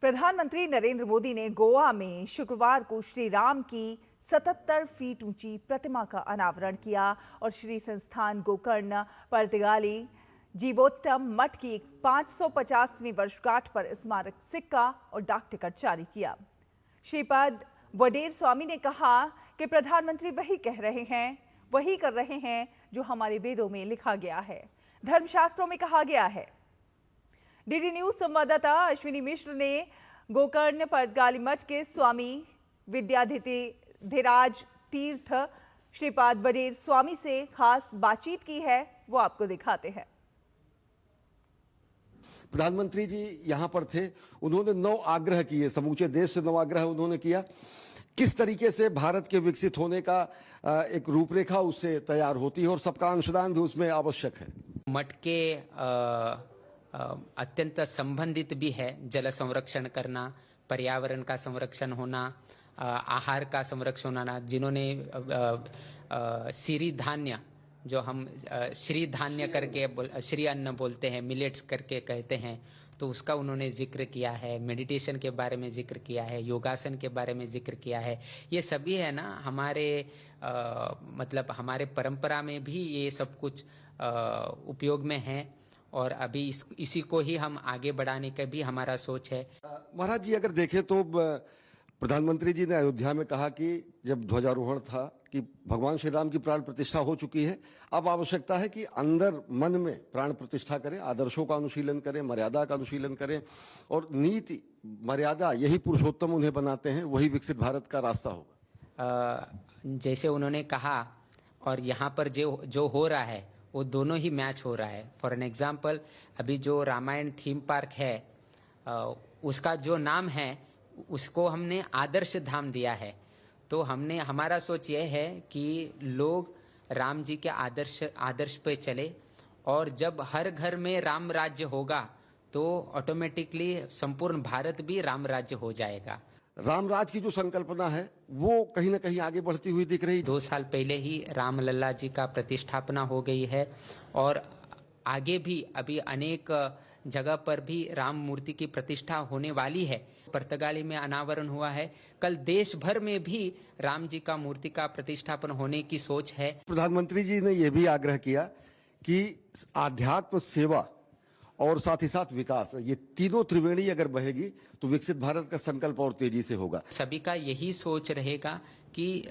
प्रधानमंत्री नरेंद्र मोदी ने गोवा में शुक्रवार को श्री राम की 77 फीट ऊंची प्रतिमा का अनावरण किया और श्री संस्थान गोकर्ण पर्तगाली जीवोत्तम मठ की 550वीं वर्षगांठ पर स्मारक सिक्का और डाक टिकट जारी किया। श्रीपाद वडेर स्वामी ने कहा कि प्रधानमंत्री वही कह रहे हैं, वही कर रहे हैं जो हमारे वेदों में लिखा गया है, धर्मशास्त्रों में कहा गया है। डीडी न्यूज संवाददाता अश्विनी मिश्र ने गोकर्ण पर्तगाली मठ के स्वामी विद्याधिराज तीर्थ श्रीपाद वडेर स्वामी से खास बातचीत की है, वो आपको दिखाते हैं। प्रधानमंत्री जी यहाँ पर थे, उन्होंने 9 आग्रह किए, समूचे देश से 9 आग्रह उन्होंने किया। किस तरीके से भारत के विकसित होने का एक रूपरेखा उससे तैयार होती है और सबका अंशदान भी उसमें आवश्यक है। मठ के अत्यंत संबंधित भी है जल संरक्षण करना, पर्यावरण का संरक्षण होना, आहार का संरक्षण होना। जिन्होंने श्री धान्य, जो हम श्री धान्य करके श्री अन्न बोलते हैं, मिलेट्स करके कहते हैं, तो उसका उन्होंने जिक्र किया है। मेडिटेशन के बारे में जिक्र किया है, योगासन के बारे में जिक्र किया है। ये सभी है ना हमारे मतलब हमारे परंपरा में भी ये सब कुछ उपयोग में है और अभी इसी को ही हम आगे बढ़ाने का भी हमारा सोच है। महाराज जी, अगर देखें तो प्रधानमंत्री जी ने अयोध्या में कहा कि जब ध्वजारोहण था कि भगवान श्री राम की प्राण प्रतिष्ठा हो चुकी है, अब आवश्यकता है कि अंदर मन में प्राण प्रतिष्ठा करें, आदर्शों का अनुशीलन करें, मर्यादा का अनुशीलन करें और नीति मर्यादा यही पुरुषोत्तम उन्हें बनाते हैं, वही विकसित भारत का रास्ता होगा। जैसे उन्होंने कहा और यहाँ पर जो हो रहा है वो दोनों ही मैच हो रहा है। फॉर एन एग्जाम्पल, अभी जो रामायण थीम पार्क है उसका जो नाम है उसको हमने आदर्श धाम दिया है। तो हमने हमारा सोच ये है कि लोग राम जी के आदर्श पे चले और जब हर घर में राम राज्य होगा तो ऑटोमेटिकली संपूर्ण भारत भी राम राज्य हो जाएगा। रामराज की जो संकल्पना है वो कहीं ना कहीं आगे बढ़ती हुई दिख रही। 2 साल पहले ही रामलला जी का प्रतिष्ठापना हो गई है और आगे भी अभी अनेक जगह पर भी राम मूर्ति की प्रतिष्ठा होने वाली है। पर्तगाली में अनावरण हुआ है, कल देश भर में भी राम जी का मूर्ति का प्रतिष्ठापन होने की सोच है। प्रधानमंत्री जी ने यह भी आग्रह किया कि आध्यात्म, सेवा और साथ ही साथ विकास, ये तीनों त्रिवेणी अगर बहेगी तो विकसित भारत का संकल्प और तेजी से होगा। सभी का यही सोच रहेगा कि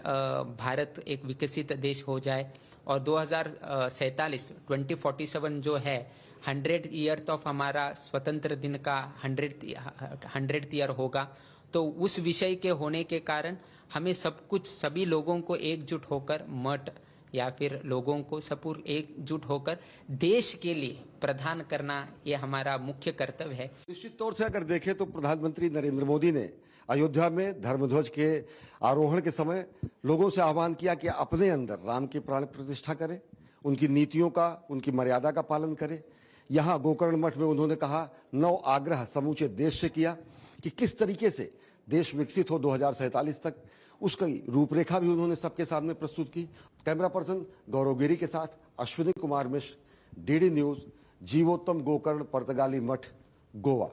भारत एक विकसित देश हो जाए और 2047 जो है 100th ईयर ऑफ हमारा स्वतंत्र दिन का 100th ईयर होगा। तो उस विषय के होने के कारण हमें सभी लोगों को एकजुट होकर, मठ या फिर लोगों को सब एकजुट होकर देश के लिए प्रदान करना, ये हमारा मुख्य कर्तव्य है। निश्चित तौर से अगर देखें तो प्रधानमंत्री नरेंद्र मोदी ने अयोध्या में धर्मध्वज के आरोहण के समय लोगों से आह्वान किया कि अपने अंदर राम की प्राण प्रतिष्ठा करें, उनकी नीतियों का, उनकी मर्यादा का पालन करें। यहाँ गोकर्ण मठ में उन्होंने कहा 9 आग्रह समूचे देश से किया कि किस तरीके से देश विकसित हो 2047 तक, उसकी रूपरेखा भी उन्होंने सबके सामने प्रस्तुत की। कैमरा पर्सन गौरव गिरी के साथ अश्विनी कुमार मिश्र, डीडी न्यूज, जीवोत्तम गोकर्ण पर्तगाली मठ, गोवा।